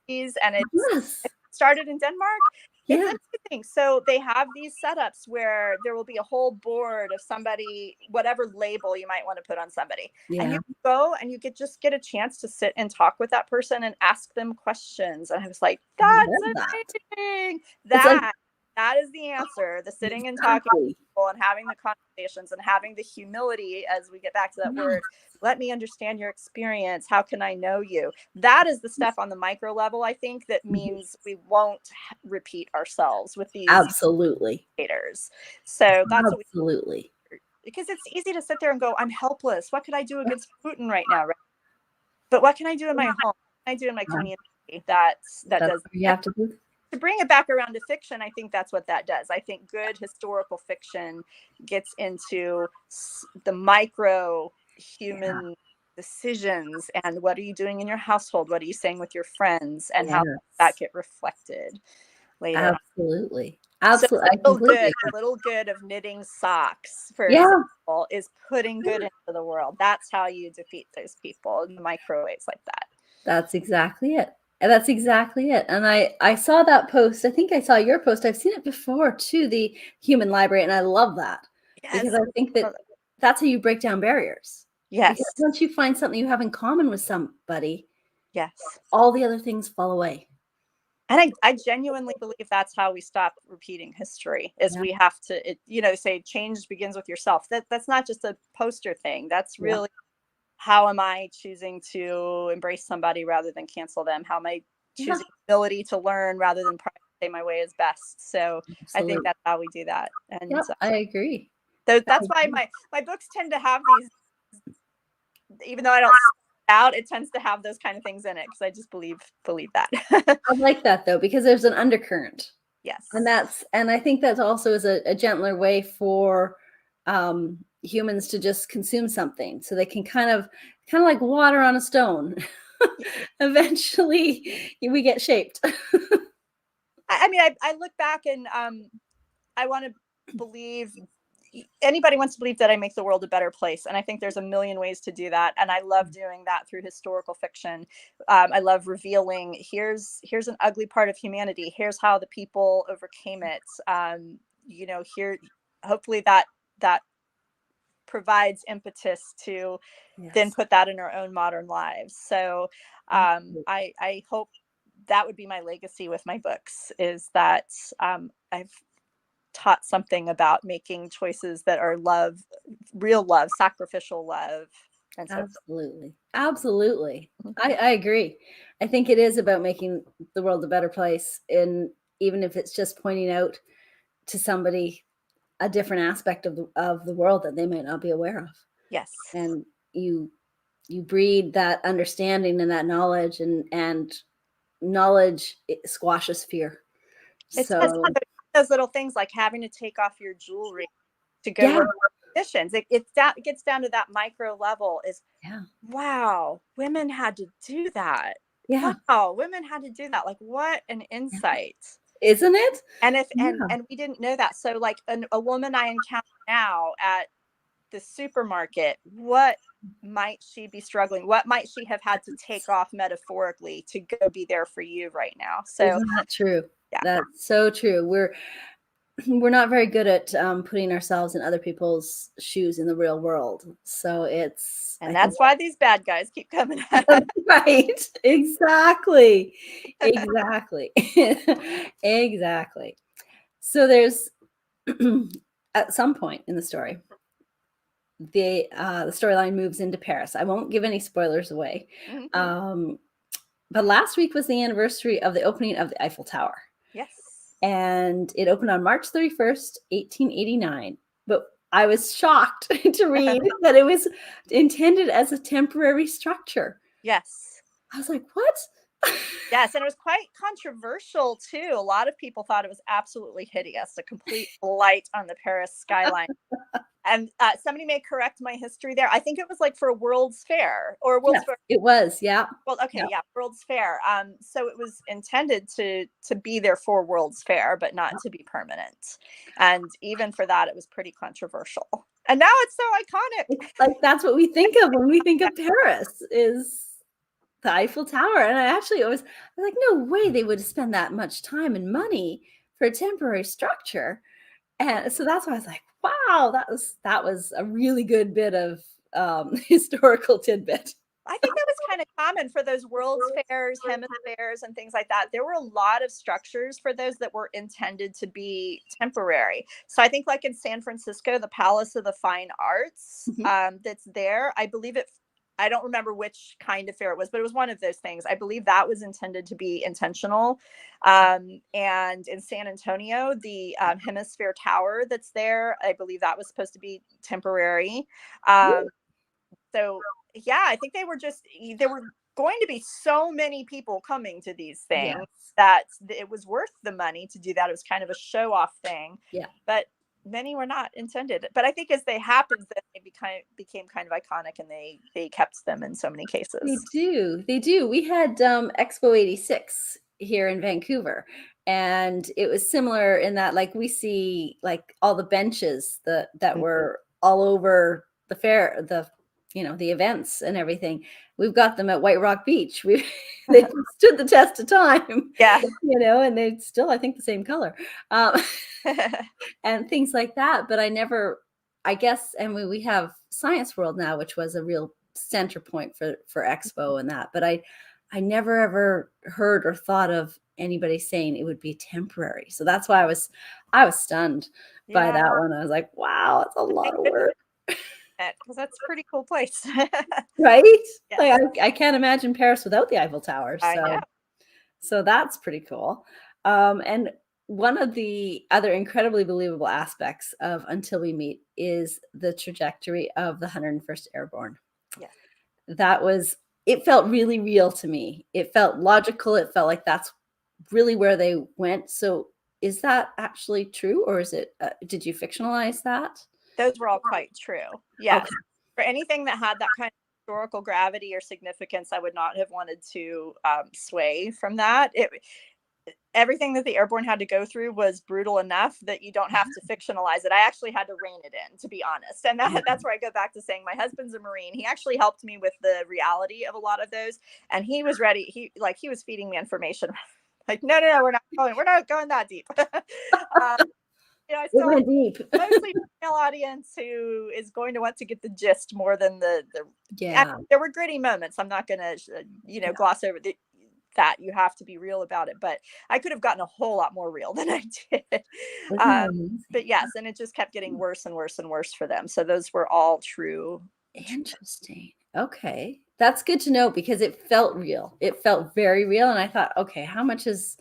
countries, and it
yes.
started in Denmark. It's
Yeah.
interesting. So they have these setups where there will be a whole board of somebody, whatever label you might want to put on somebody, and
Yeah.
you go and you just get a chance to sit and talk with that person and ask them questions. And I was like,
I
that's
love that.
amazing.
It's like,
That is the answer. The sitting and talking
exactly.
to people and having the conversations and having the humility, as we get back to that
Yeah,
word. Let me understand your experience. How can I know you? That is the stuff on the micro level, I think, that means we won't repeat ourselves with these
absolutely.
haters. So that's what we,
Absolutely.
because it's easy to sit there and go, I'm helpless. What could I do against Putin right now? Right? But what can I do in my home? What can I do in my
Yeah,
community that
that's
does?
what you have to do.
To bring it back around to fiction, I think that's what that does. I think good historical fiction gets into the micro
Yeah.
human decisions and what are you doing in your household? What are you saying with your friends? And how that
Yes.
get reflected later on.
Absolutely.
So
Absolutely. I completely
the
agree.
little good of knitting socks, for
Yeah.
example, is putting good into the world. That's how you defeat those people in the microwaves like that.
That's exactly it. And that's exactly it. And I saw that post. I think I saw your post. I've seen it before too, the human library, and I love that because
Yes.
I think that that's how you break down barriers. Because
Yes.
once you find something you have in common with somebody,
Yes.
all the other things fall away.
And I genuinely believe that's how we stop repeating history, is
Yeah.
we have to, say change begins with yourself. That's not just a poster thing. That's
Yeah.
really, how am I choosing to embrace somebody rather than cancel them? How am I
Yeah.
choosing ability to learn rather than say my way is best? So I think
Absolutely.
that's how we do that. And
Yep. I agree.
so
I
that's why
agree.
my books tend to have these, even though I don't out, it tends to have those kind of things in it because I just believe that.
I like that though, because there's an undercurrent.
Yes.
And I think that also is a gentler way for humans to just consume something, so they can kind of like water on a stone. Eventually, we get shaped.
I mean, I look back and I want to believe, anybody wants to believe that I make the world a better place. And I think there's a million ways to do that. And I love doing that through historical fiction. I love revealing, here's an ugly part of humanity. Here's how the people overcame it. Here, hopefully that provides impetus to then
Yes.
put that in our own modern lives. So I hope that would be my legacy with my books, is that I've taught something about making choices that are love, real love, sacrificial love, and so
Absolutely. Absolutely.
forth.
I agree. I think it is about making the world a better place. And even if it's just pointing out to somebody a different aspect of the world that they might not be aware of.
Yes.
And you breed that understanding and that knowledge, and knowledge squashes fear.
It says
So
those little things like having to take off your jewelry to go
yeah,
work conditions. It gets down to that micro level is,
yeah,
wow, women had to do that.
yeah,
Wow, women had to do that. Like, what an
yeah.
insight.
Isn't it?
And if
Yeah.
and we didn't know that. So like a woman I encounter now at the supermarket, what might she be struggling? What might she have had to take off metaphorically to go be there for you right now? So
Isn't that true?
yeah.
That's so true. We're not very good at putting ourselves in other people's shoes in the real world. So it's,
And
I think,
that's why these bad guys keep coming at
right. Exactly. Exactly. Exactly. So there's at some point in the story, the storyline moves into Paris. I won't give any spoilers away.
Mhm.
But last week was the anniversary of the opening of the Eiffel Tower.
Yes.
And it opened on March 31st, 1889. But I was shocked to read that it was intended as a temporary structure.
Yes.
I was like, what?
Yes, and it was quite controversial too. A lot of people thought it was absolutely hideous, a complete blight on the Paris skyline. And somebody may correct my history there. I think it was like for a World's Fair or World's
Yes,
Fair.
it was. Yeah.
Well, okay,
Yeah.
yeah, World's Fair. So it was intended to be there for World's Fair, but not to be permanent. And even for that, it was pretty controversial. And now it's so iconic.
It's like that's what we think of when we think of Paris is the Eiffel Tower. And I was like, no way they would spend that much time and money for a temporary structure. And so that's why I was like, wow, that was a really good bit of historical tidbit.
I think that was kind of common for those World's Fairs, hemispheres, and things like that. There were a lot of structures for those that were intended to be temporary. So I think, like in San Francisco, the Palace of the Fine Arts
Mhm.
that's there, I believe it. I don't remember which kind of fair it was, but it was one of those things. I believe that was intended to be intentional. And in San Antonio, the Hemisphere Tower that's there, I believe that was supposed to be temporary. Um, so yeah, I think there were going to be so many people coming to these
Yeah.
things that it was worth the money to do that. It was kind of a show off thing,
Yeah.
but many were not intended. But I think as they happened, then they became kind of iconic, and they kept them in so many
They
cases.
do. They do. We had Expo 86 here in Vancouver. And it was similar in that, like, we see like all the benches that were all over the fair, the events and everything. We've got them at White Rock Beach. They stood the test of time,
Yeah.
and they still, I think, the same color. And things like that. But I guess, and we have Science World now, which was a real center point for Expo and that. But I never ever heard or thought of anybody saying it would be temporary. So that's why I was stunned by
Yeah,
that one. I was like, wow, it's a lot of work.
because that's a pretty cool place.
Right?
Yes,
Like I can't imagine Paris without the Eiffel Tower.
I know.
So that's pretty cool. And one of the other incredibly believable aspects of Until We Meet is the trajectory of the 101st Airborne.
Yes.
It felt really real to me. It felt logical. It felt like that's really where they went. So is that actually true, or did you fictionalize that?
Those were all quite true. Yes.
Okay.
For anything that had that kind of historical gravity or significance, I would not have wanted to sway from that. Everything that the airborne had to go through was brutal enough that you don't have to fictionalize it. I actually had to rein it in, to be honest. And that's where I go back to saying my husband's a Marine. He actually helped me with the reality of a lot of those. And he was ready. He was feeding me information. Like, no, we're not going that deep. I
It
still have
went deep.
mostly female audience who is going to want to get the gist more than
Yeah.
there were gritty moments. I'm not going to, gloss over that. You have to be real about it. But I could have gotten a whole lot more real than I did.
Isn't that amazing?
But yes, and it just kept getting worse and worse and worse for them. So those were all true.
Interesting. Okay. That's good to know because it felt real. It felt very real. And I thought, okay, how much is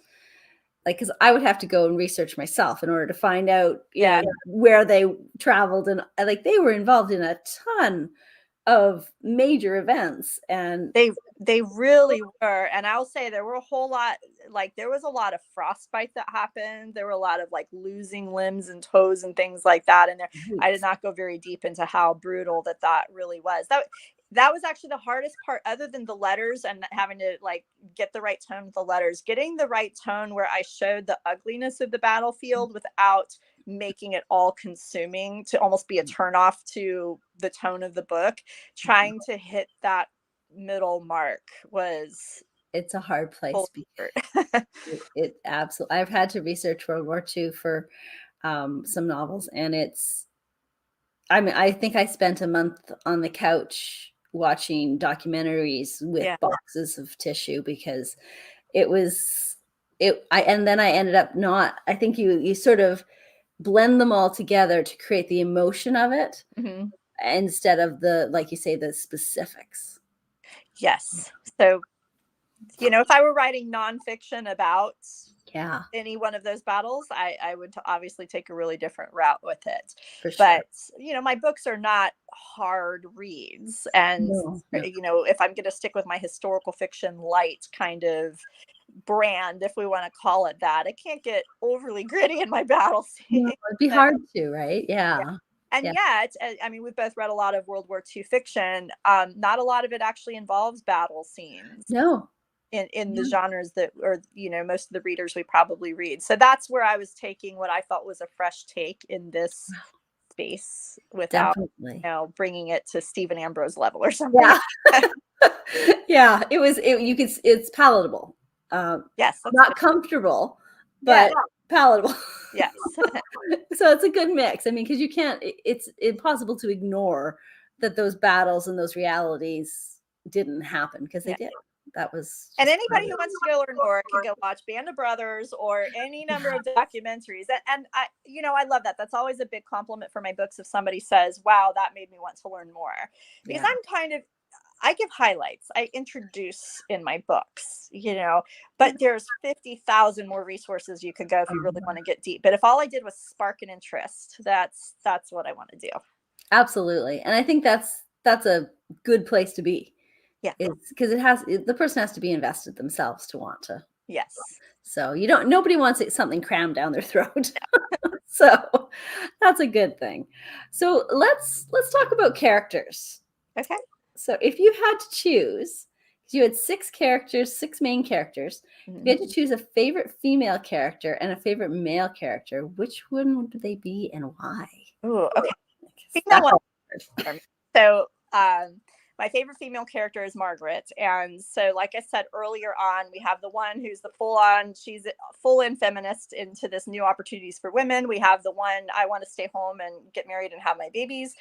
like, because I would have to go and research myself in order to find out,
Yeah.
where they traveled, and like they were involved in a ton of major events, and
They really were, and I'll say there were a whole lot, like, there was a lot of frostbite that happened, there were a lot of, like, losing limbs and toes and things like that, and there I did not go very deep into how brutal that really was. That was actually the hardest part other than the letters and having to, like, get the right tone with the letters. Getting the right tone where I showed the ugliness of the battlefield without making it all consuming to almost be a turnoff to the tone of the book. Trying to hit that middle mark was
it's a hard place.
full effort.
It absolutely. I've had to research World War II for some novels, and I mean, I think I spent a month on the couch watching documentaries with
Yeah.
boxes of tissue because it was and then I ended up not. I think you sort of blend them all together to create the emotion of it
Mhm.
instead of the, like you say, the specifics.
Yes. So, if I were writing nonfiction about
Yeah,
any one of those battles, I would obviously take a really different route with it.
for sure.
But, my books are not hard reads. And,
No, no.
if I'm going to stick with my historical fiction light kind of brand, if we want to call it that, I can't get overly gritty in my battle
No,
scene.
it'd be
So,
hard to, right?
yeah.
Yeah.
And
Yeah.
yet, I mean, we've both read a lot of World War II fiction. Not a lot of it actually involves battle scenes
No.
in the
No.
genres that, or most of the readers we probably read. So that's where I was taking what I thought was a fresh take in this space without,
Definitely.
bringing it to Stephen Ambrose level or something.
Yeah. Yeah, it's palatable.
Yes, that's
Not
good.
comfortable,
Yeah.
but palatable.
Yes.
So it's a good mix. I mean, because it's impossible to ignore that those battles and those realities didn't happen because they
Yeah.
did. That was
And
just part
anybody
of
who
it.
wants to go learn more can go watch Band of Brothers or any number
Yeah,
of documentaries. And I love that. That's always a big compliment for my books if somebody says, "Wow, that made me want to learn more." Because
yeah,
I give highlights. I introduce in my books, but there's 50,000 more resources you could go if you really want to get deep. But if all I did was spark an interest, that's what I want to do.
absolutely. And I think that's a good place to be.
Yeah.
It's because the person has to be invested themselves to want to.
Yes.
So nobody wants something crammed down their throat. So that's a good thing. So let's talk about characters.
Okay.
So if you had to choose, 'cause you had six main characters, if you
Mhm.
had to choose a favorite female character and a favorite male character, which one would they be and why?
Ooh, okay. Female
That's
one
hard.
for me. So, my favorite female character is Margaret. And so, like I said earlier on, we have the one who's the she's a full in feminist into this new opportunities for women. We have the one, I want to stay home and get married and have my babies.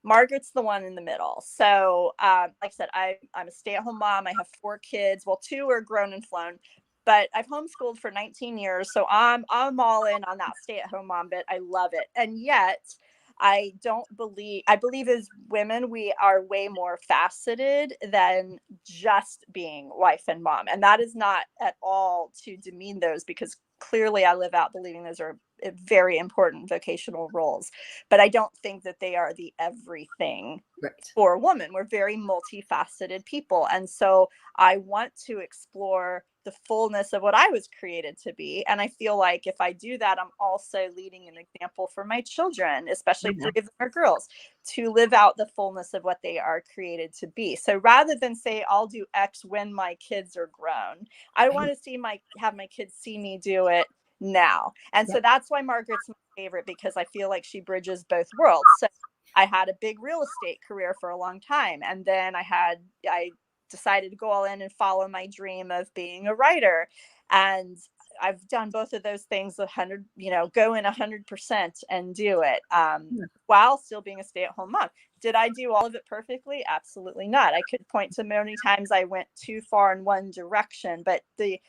Margaret's the one in the middle. So, like I said, I'm a stay at home mom. I have 4 kids. Well, 2 are grown and flown, but I've homeschooled for 19 years. So I'm all in on that stay at home mom bit. I love it. And yet, I believe as women, we are way more faceted than just being wife and mom. And that is not at all to demean those, because clearly I live out believing those are very important vocational roles. But I don't think that they are the everything
Right.
for a woman. We're very multifaceted people. And so I want to explore the fullness of what I was created to be. And I feel like if I do that, I'm also leading an example for my children, especially if 3 of them are girls, to live out the fullness of what they are created to be. So rather than say, I'll do X when my kids are grown, I want to have my kids see me do it now. And so
Yep.
that's why Margaret's my favorite, because I feel like she bridges both worlds. So I had a big real estate career for a long time. And then I decided to go all in and follow my dream of being a writer. And I've done both of those things 100, go in 100% and do it,
Yeah.
while still being a stay-at-home mom. Did I do all of it perfectly? Absolutely not. I could point to many times I went too far in one direction, but the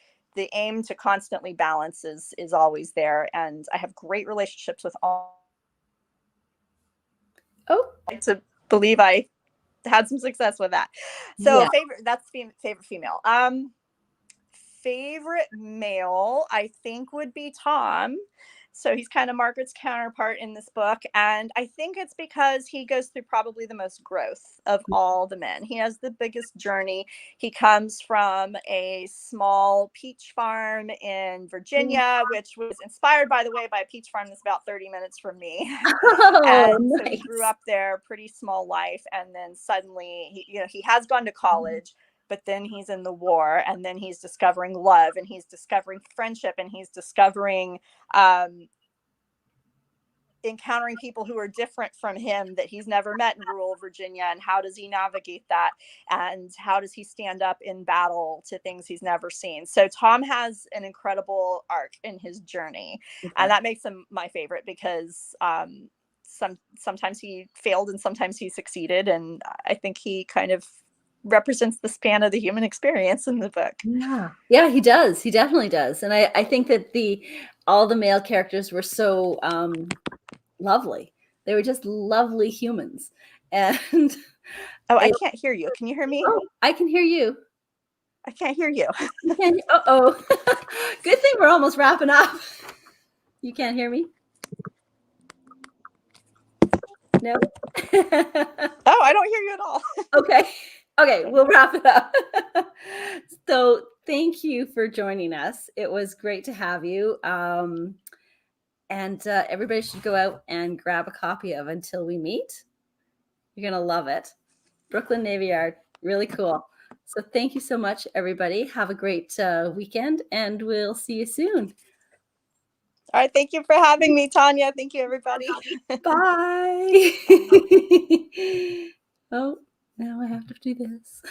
aim to constantly balance is always there. And I have great relationships with all.
Oh,
To believe I had some success with that. So
yeah.
favorite, that's favorite female. favorite male, I think, would be Tom. So he's kind of Margaret's counterpart in this book. And I think it's because he goes through probably the most growth of all the men. He has the biggest journey. He comes from a small peach farm in Virginia, which was inspired, by the way, by a peach farm that's about 30 minutes from me.
Oh,
And so
nice.
he grew up there, pretty small life. And then suddenly, he has gone to college, but then he's in the war, and then he's discovering love, and he's discovering friendship, and he's discovering encountering people who are different from him that he's never met in rural Virginia. And how does he navigate that? And how does he stand up in battle to things he's never seen? So Tom has an incredible arc in his journey.
Okay.
And that makes him my favorite because sometimes he failed and sometimes he succeeded. And I think he kind of represents the span of the human experience in the book.
Yeah, he does. He definitely does. And I think that all the male characters were so lovely. They were just lovely humans. And
I can't hear you. Can you hear me?
Oh, I can hear you.
I can't hear you.
Uh-oh. Good thing we're almost wrapping up. You can't hear me? No?
Oh, I don't hear you at all.
Okay, we'll wrap it up. So thank you for joining us. It was great to have you. And everybody should go out and grab a copy of Until We Meet. You're going to love it. Brooklyn Navy Yard. Really cool. So thank you so much, everybody. Have a great weekend, and we'll see you soon.
All right. Thank you for having me, Tanya. Thank you, everybody.
Bye. Oh, now I have to do this.